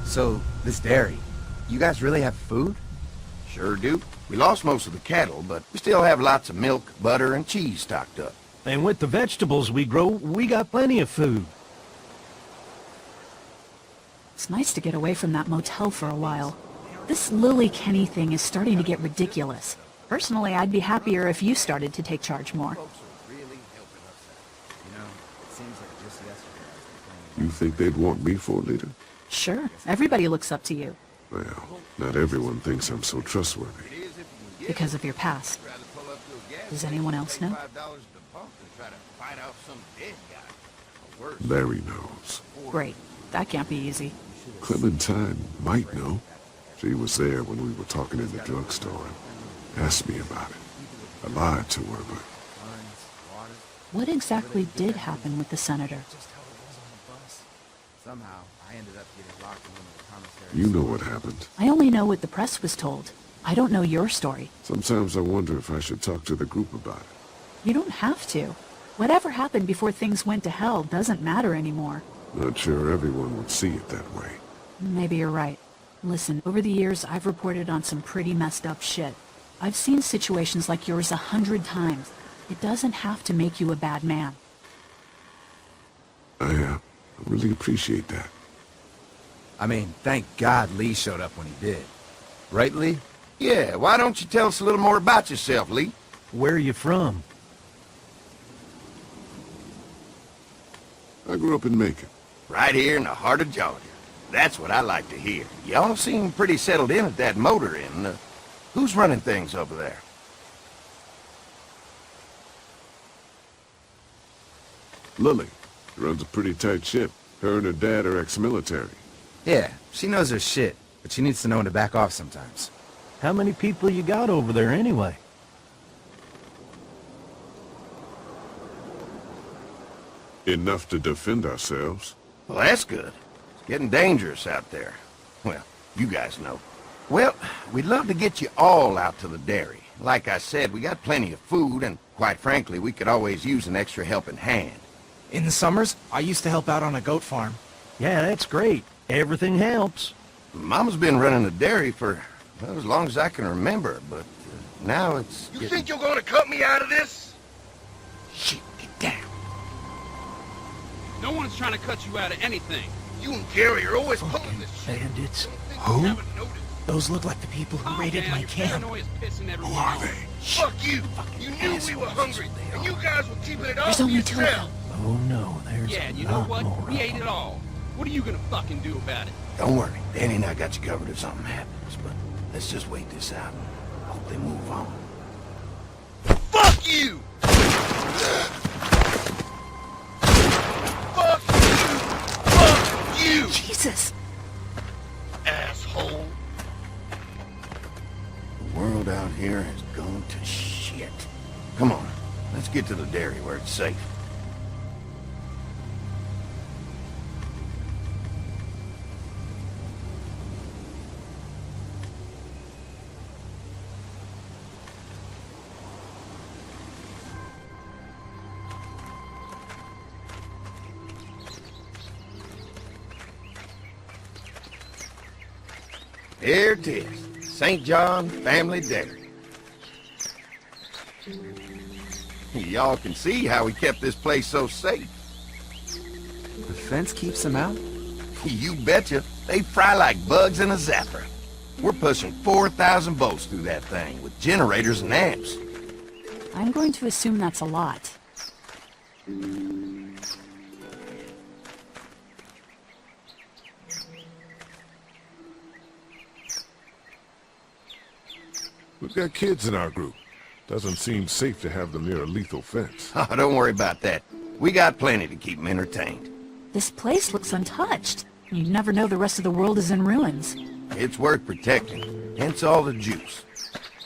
So, this dairy, you guys really have food? Sure do. We lost most of the cattle, but we still have lots of milk, butter, and cheese stocked up. And with the vegetables we grow, we got plenty of food. It's nice to get away from that motel for a while. This Lily Kenny thing is starting to get ridiculous. Personally, I'd be happier if you started to take charge more. You think they'd want me for a leader? Sure, everybody looks up to you. Well, not everyone thinks I'm so trustworthy. Because of your past. Does anyone else know? Larry knows. Great. That can't be easy. Clementine might know. She was there when we were talking in the drugstore and asked me about it. I lied to her, but... What exactly did happen with the senator? Somehow, I ended up getting locked in one of the commissaries. You know what happened. I only know what the press was told. I don't know your story. Sometimes I wonder if I should talk to the group about it. You don't have to. Whatever happened before things went to hell doesn't matter anymore. Not sure everyone would see it that way. Maybe you're right. Listen, over the years, I've reported on some pretty messed up shit. I've seen situations like yours 100 times. It doesn't have to make you a bad man. I really appreciate that. I mean, thank God Lee showed up when he did. Right, Lee? Yeah, why don't you tell us a little more about yourself, Lee? Where are you from? I grew up in Macon. Right here in the heart of Georgia. That's what I like to hear. Y'all seem pretty settled in at that motor inn. Who's running things over there? Lily. She runs a pretty tight ship. Her and her dad are ex-military. Yeah, she knows her shit, but she needs to know when to back off sometimes. How many people you got over there anyway? Enough to defend ourselves. Well, that's good. It's getting dangerous out there. Well, you guys know. Well, we'd love to get you all out to the dairy. Like I said, we got plenty of food, and quite frankly, we could always use an extra helping hand. In the summers, I used to help out on a goat farm. Yeah, that's great. Everything helps. Mama's been running the dairy for, well, as long as I can remember, but now it's... You think you're gonna cut me out of this? Shit, get down. No one's trying to cut you out of anything. You and Gary are always pulling this shit. Bandits. Who? Those look like the people who raided my camp. Who are they? Fuck you! You knew we were hungry, and you guys were keeping it all There's to only 2 of yourself. them. Oh no, there's Yeah, a you know lot what? more We of ate them. it all. What are you gonna fucking do about it? Don't worry, Danny and I got you covered if something happens, but let's just wait this out and hope they move on. Fuck you! Fuck you! Fuck you! Jesus! Asshole! The world out here has gone to shit. Come on, let's get to the dairy where it's safe. Here it is, St. John Family Dairy. Y'all can see how we kept this place so safe. The fence keeps them out? You betcha. They fry like bugs in a zapper. We're pushing 4,000 volts through that thing with generators and amps. I'm going to assume that's a lot. We've got kids in our group. Doesn't seem safe to have them near a lethal fence. Oh, don't worry about that. We got plenty to keep them entertained. This place looks untouched. You never know the rest of the world is in ruins. It's worth protecting, hence all the juice.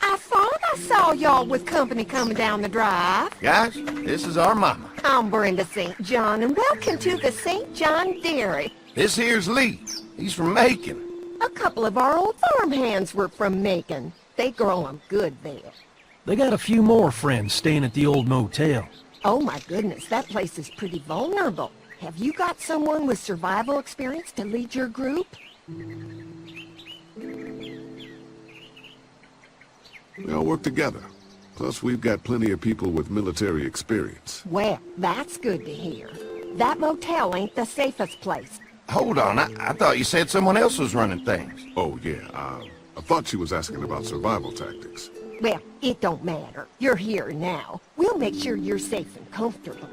I thought I saw y'all with company coming down the drive. Guys, this is our mama. I'm Brenda St. John, and welcome to the St. John Dairy. This here's Lee. He's from Macon. A couple of our old farmhands were from Macon. They grow 'em good there. They got a few more friends staying at the old motel. Oh my goodness, that place is pretty vulnerable. Have you got someone with survival experience to lead your group? We all work together. Plus, we've got plenty of people with military experience. Well, that's good to hear. That motel ain't the safest place. Hold on, I thought you said someone else was running things. Oh, yeah, I thought she was asking about survival tactics. Well, it don't matter. You're here now. We'll make sure you're safe and comfortable.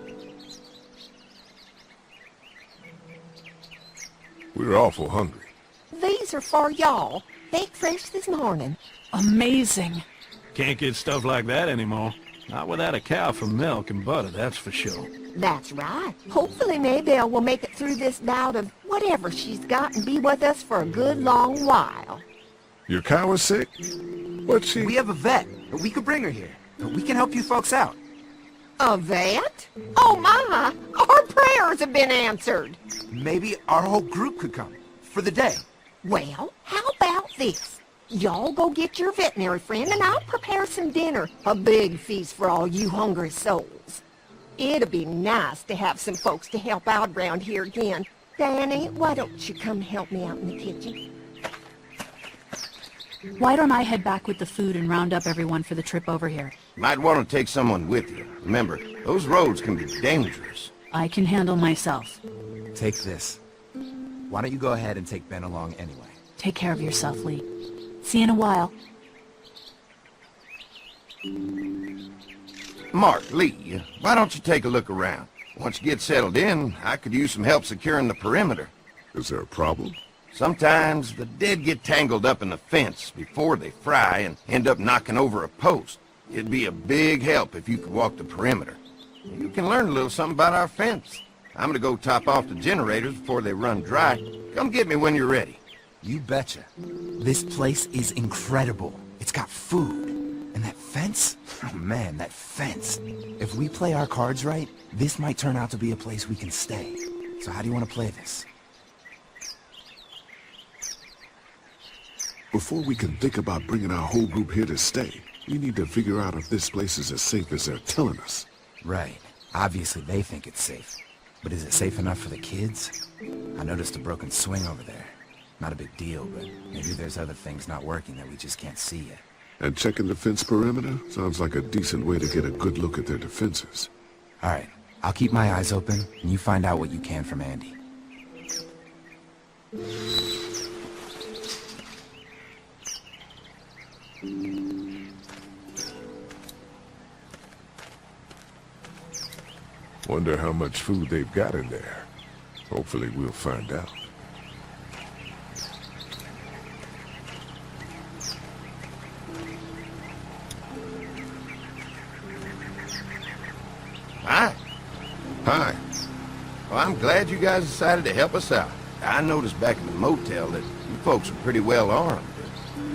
We're awful hungry. These are for y'all. Baked fresh this morning. Amazing. Can't get stuff like that anymore. Not without a cow for milk and butter, that's for sure. That's right. Hopefully Maybelle will make it through this bout of whatever she's got and be with us for a good long while. Your cow is sick? What's she... We have a vet. We could bring her here. We can help you folks out. A vet? Oh my! Our prayers have been answered. Maybe our whole group could come. For the day. Well, how about this? Y'all go get your veterinary friend and I'll prepare some dinner. A big feast for all you hungry souls. It'd be nice to have some folks to help out around here again. Danny, why don't you come help me out in the kitchen? Why don't I head back with the food and round up everyone for the trip over here? Might want to take someone with you. Remember, those roads can be dangerous. I can handle myself. Take this. Why don't you go ahead and take Ben along anyway? Take care of yourself, Lee. See you in a while. Mark, Lee, why don't you take a look around? Once you get settled in, I could use some help securing the perimeter. Is there a problem? Sometimes the dead get tangled up in the fence before they fry and end up knocking over a post. It'd be a big help if you could walk the perimeter. You can learn a little something about our fence. I'm gonna go top off the generators before they run dry. Come get me when you're ready. You betcha. This place is incredible. It's got food. And that fence? Oh man, that fence. If we play our cards right, this might turn out to be a place we can stay. So how do you want to play this? Before we can think about bringing our whole group here to stay, we need to figure out if this place is as safe as they're telling us. Right. Obviously they think it's safe. But is it safe enough for the kids? I noticed a broken swing over there. Not a big deal, but maybe there's other things not working that we just can't see yet. And checking the fence perimeter sounds like a decent way to get a good look at their defenses. All right. I'll keep my eyes open, and you find out what you can from Andy. Wonder how much food they've got in there. Hopefully we'll find out. Hi. Hi. Well, I'm glad you guys decided to help us out. I noticed back in the motel that you folks were pretty well armed.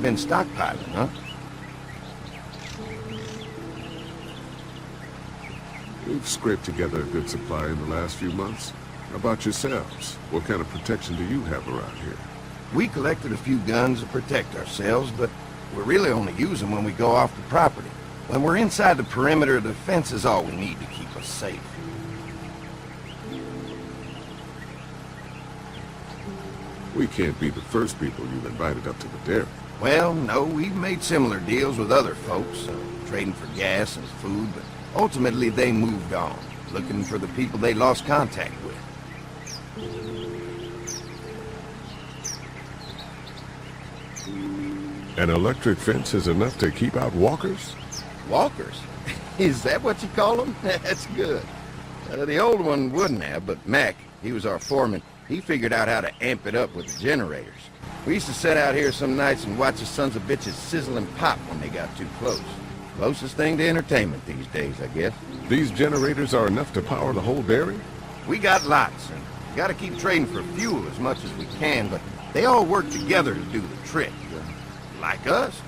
Been stockpiling, huh? We've scraped together a good supply in the last few months. How about yourselves? What kind of protection do you have around here? We collected a few guns to protect ourselves, but we really only use them when we go off the property. When we're inside the perimeter, the fence is all we need to keep us safe. We can't be the first people you've invited up to the dairy. Well, no, we've made similar deals with other folks, trading for gas and food, but ultimately they moved on, looking for the people they lost contact with. An electric fence is enough to keep out walkers? Walkers? Is that what you call them? That's good. The old one wouldn't have, but Mac, he was our foreman, he figured out how to amp it up with the generators. We used to sit out here some nights and watch the sons of bitches sizzle and pop when they got too close. Closest thing to entertainment these days, I guess. These generators are enough to power the whole dairy? We got lots, and gotta keep trading for fuel as much as we can, but they all work together to do the trick. Like us.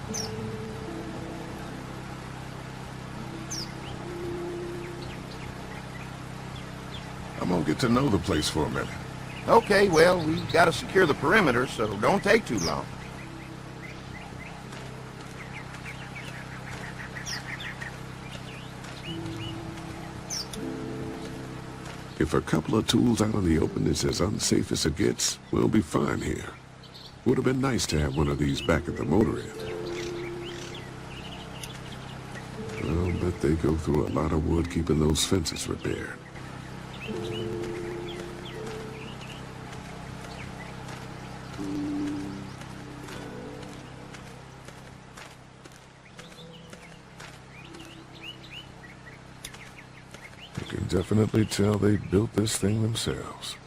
I'm gonna get to know the place for a minute. Okay, well, we gotta secure the perimeter, so don't take too long. If a couple of tools out in the open is as unsafe as it gets, we'll be fine here. Would have been nice to have one of these back at the motor inn. I'll bet they go through a lot of wood keeping those fences repaired. You can definitely tell they built this thing themselves.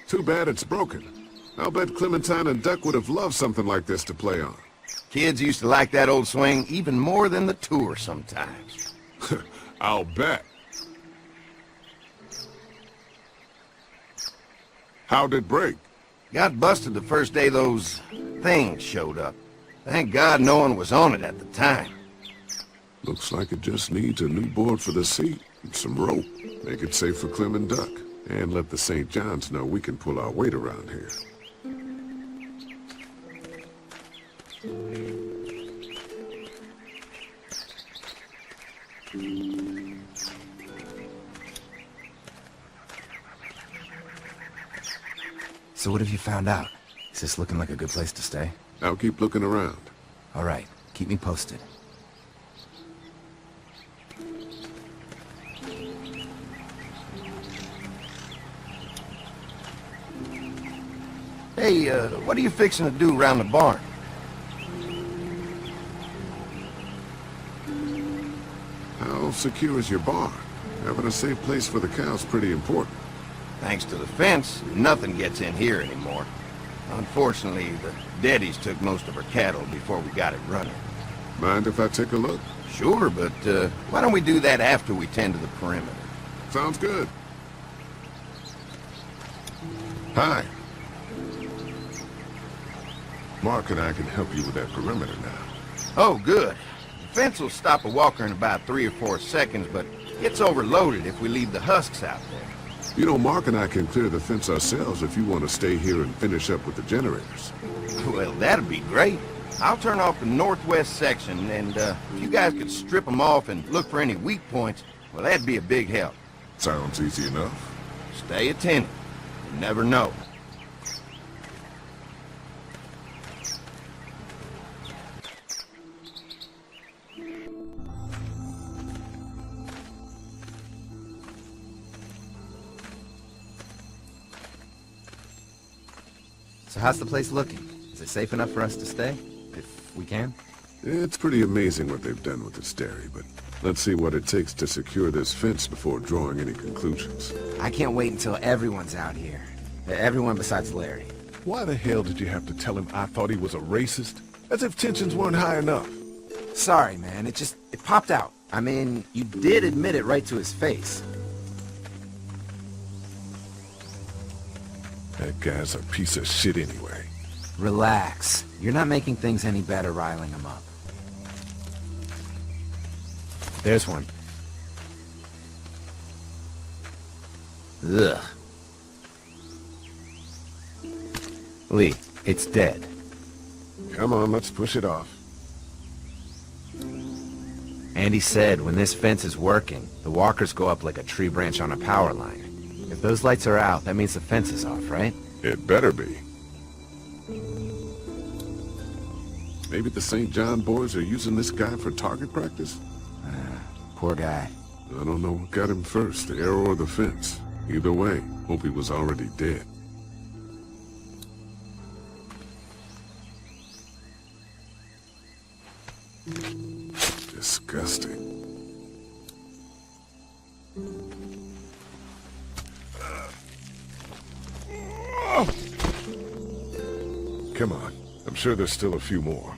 Too bad it's broken. I'll bet Clementine and Duck would have loved something like this to play on. Kids used to like that old swing even more than the tour sometimes. I'll bet. How'd it break? Got busted the first day those things showed up. Thank God no one was on it at the time. Looks like it just needs a new board for the seat and some rope. Make it safe for Clem and Duck. And let the St. John's know we can pull our weight around here. So what have you found out? Is this looking like a good place to stay? I'll keep looking around. All right, keep me posted. Hey, what are you fixing to do around the barn? How secure is your barn? Having a safe place for the cow's pretty important. Thanks to the fence, nothing gets in here anymore. Unfortunately, the Daddies took most of our cattle before we got it running. Mind if I take a look? Sure, but why don't we do that after we tend to the perimeter? Sounds good. Hi. Mark and I can help you with that perimeter now. Oh, good. The fence will stop a walker in about 3 or 4 seconds, but gets overloaded if we leave the husks out there. You know, Mark and I can clear the fence ourselves if you want to stay here and finish up with the generators. Well, that'd be great. I'll turn off the northwest section, and if you guys could strip them off and look for any weak points, well, that'd be a big help. Sounds easy enough. Stay attentive. You never know. So how's the place looking? Is it safe enough for us to stay? If we can? It's pretty amazing what they've done with this dairy, but let's see what it takes to secure this fence before drawing any conclusions. I can't wait until everyone's out here. Everyone besides Larry. Why the hell did you have to tell him I thought he was a racist? As if tensions weren't high enough. Sorry, man. It popped out. I mean, you did admit it right to his face. That guy's a piece of shit anyway. Relax. You're not making things any better riling him up. There's one. Ugh. Lee, it's dead. Come on, let's push it off. Andy said when this fence is working, the walkers go up like a tree branch on a power line. If those lights are out, that means the fence is off, right? It better be. Maybe the St. John boys are using this guy for target practice? Poor guy. I don't know what got him first, the arrow or the fence. Either way, hope he was already dead. Disgusting. Come on. I'm sure there's still a few more.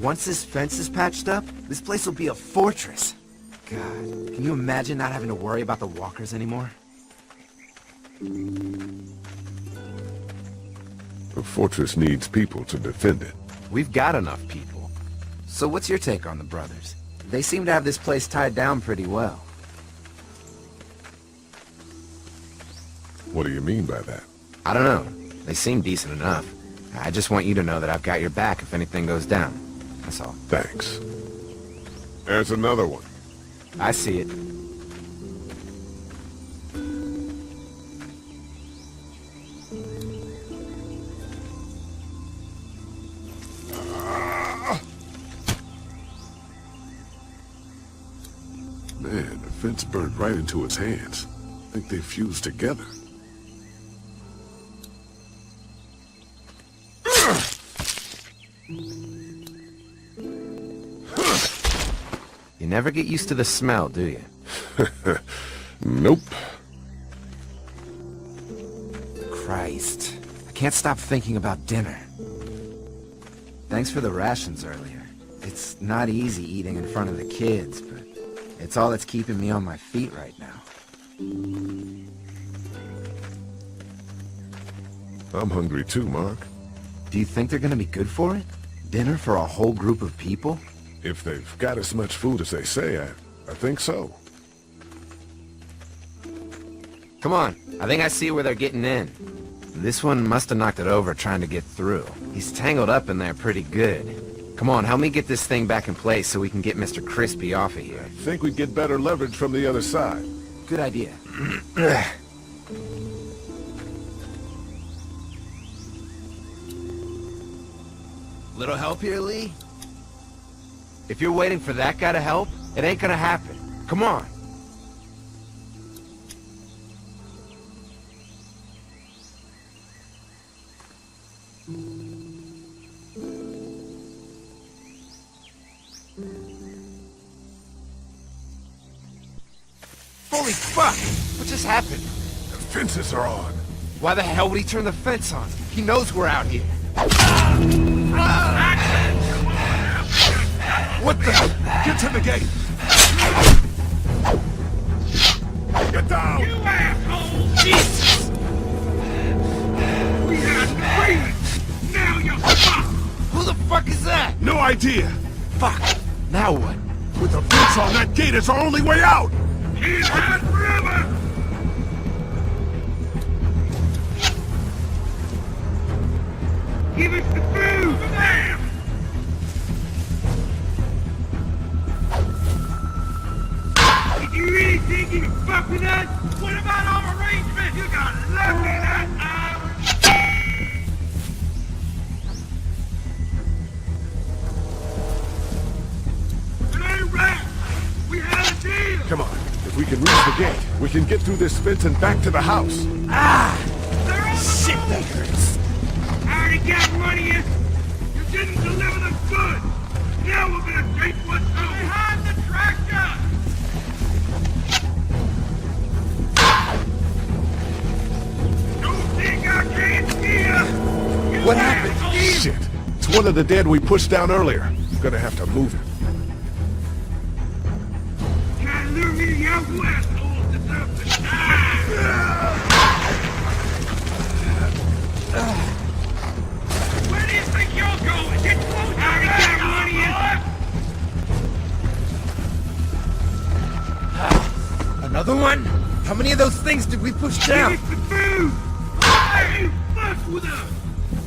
Once this fence is patched up, this place will be a fortress. God, can you imagine not having to worry about the walkers anymore? A fortress needs people to defend it. We've got enough people. So what's your take on the brothers? They seem to have this place tied down pretty well. What do you mean by that? I don't know. They seem decent enough. I just want you to know that I've got your back if anything goes down. That's all. Thanks. There's another one. I see it. Man, the fence burned right into its hands. I think they fused together. You never get used to the smell, do you? Nope. Christ. I can't stop thinking about dinner. Thanks for the rations earlier. It's not easy eating in front of the kids, but it's all that's keeping me on my feet right now. I'm hungry too, Mark. Do you think they're gonna be good for it? Dinner for a whole group of people? If they've got as much food as they say, I think so. Come on, I think I see where they're getting in. This one must have knocked it over trying to get through. He's tangled up in there pretty good. Come on, help me get this thing back in place so we can get Mr. Crispy off of here. I think we'd get better leverage from the other side. Good idea. Little help here, Lee? If you're waiting for that guy to help, it ain't gonna happen. Come on. Holy fuck! What just happened? The fences are on. Why the hell would he turn the fence on? He knows we're out here. What the? Get to the gate! Get down! You asshole! Jesus! We had to wait! Now you're fucked! Who the fuck is that? No idea! Fuck! Now what? With the fence on, that gate is our only way out! Can't hide forever! Give us the food! Bam! Did you really think you could fuck with us? What about our arrangement? You got lucky that time! Hey, Rat! We had a deal! Come on. If we can reach the gate, we can get through this fence and back to the house. They're on the shit that hurts! I already got money in. You didn't deliver the goods! Now we're gonna take what's home! Behind the tractor! Don't think I can't see you! What happened? Shit. It's one of the dead we pushed down earlier. Gonna have to move it. Try to lure me to your assholes to something! Where do you think you're going? Get close! I already got money in! Another one? How many of those things did we push down? Give us the food! Why you fuck with us?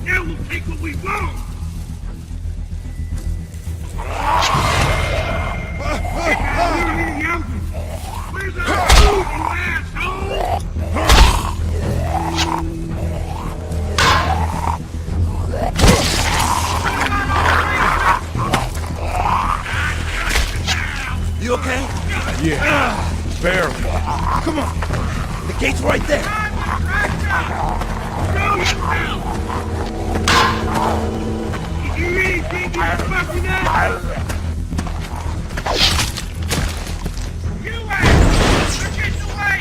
Now we'll take what we want! Where's our food, you asshole? You okay? Yeah. Barely. Come on. The gate's right there. Show yourself! Did you really think you could fuck with us? You assholes! You're getting away!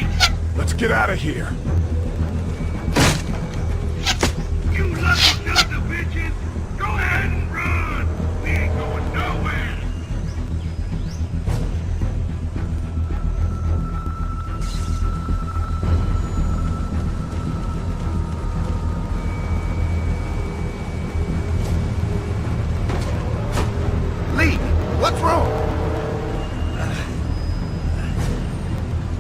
Let's get out of here. You lucky sons of bitches! Go ahead and run! We ain't going nowhere! Lee, what's wrong?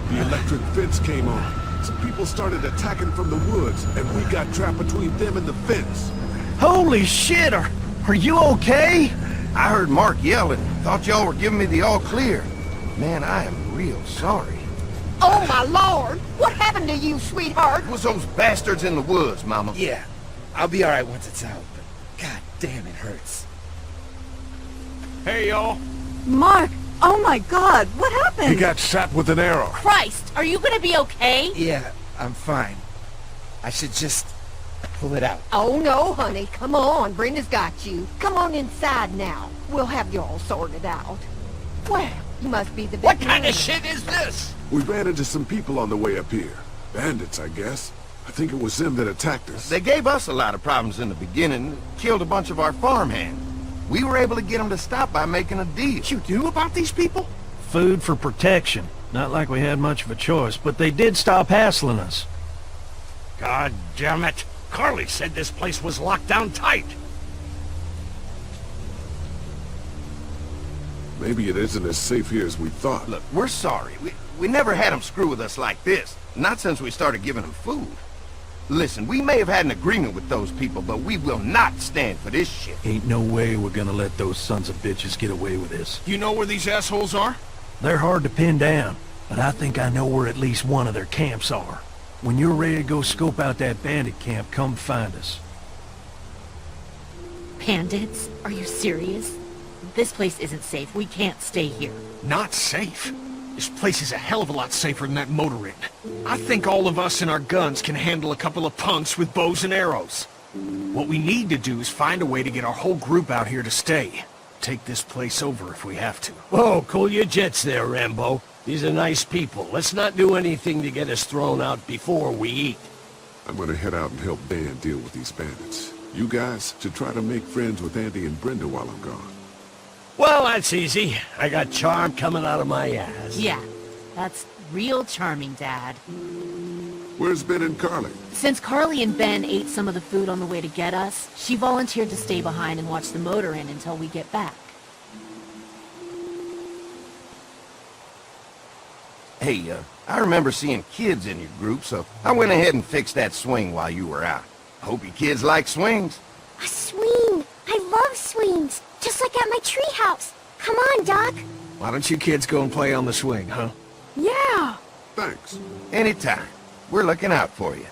The electric fence came on. Some people started attacking from the woods, and we got trapped between them and the fence. Holy shit, are you okay? I heard Mark yell and thought y'all were giving me the all clear. Man, I am real sorry. Oh, my Lord! What happened to you, sweetheart? It was those bastards in the woods, Mama. Yeah, I'll be alright once it's out, but god damn, it hurts. Hey, y'all. Mark! Oh my god, what happened? He got shot with an arrow. Christ, are you gonna be okay? Yeah, I'm fine. I should just pull it out. Oh, no, honey. Come on. Brenda's got you. Come on inside now. We'll have you all sorted out. Well, you must be the big What kind man. of shit is this? We ran into some people on the way up here. Bandits, I guess. I think it was them that attacked us. They gave us a lot of problems in the beginning, killed a bunch of our farmhands. We were able to get them to stop by making a deal. You knew about these people? Food for protection. Not like we had much of a choice, but they did stop hassling us. God damn it. Carly said this place was locked down tight. Maybe it isn't as safe here as we thought. Look, we're sorry. We never had them screw with us like this. Not since we started giving them food. Listen, we may have had an agreement with those people, but we will not stand for this shit. Ain't no way we're gonna let those sons of bitches get away with this. You know where these assholes are? They're hard to pin down, but I think I know where at least one of their camps are. When you're ready to go scope out that bandit camp, come find us. Bandits? Are you serious? This place isn't safe. We can't stay here. Not safe. This place is a hell of a lot safer than that motor inn. I think all of us and our guns can handle a couple of punks with bows and arrows. What we need to do is find a way to get our whole group out here to stay. Take this place over if we have to. Whoa, cool your jets there, Rambo. These are nice people. Let's not do anything to get us thrown out before we eat. I'm gonna head out and help Dan deal with these bandits. You guys should try to make friends with Andy and Brenda while I'm gone. Well, that's easy. I got charm coming out of my ass. Yeah, that's real charming, Dad. Where's Ben and Carly? Since Carly and Ben ate some of the food on the way to get us, she volunteered to stay behind and watch the motor inn until we get back. Hey, I remember seeing kids in your group, so I went ahead and fixed that swing while you were out. Hope you kids like swings. A swing! I love swings! Just like at my treehouse. Come on, Doc. Why don't you kids go and play on the swing, huh? Yeah! Thanks. Anytime. We're looking out for you.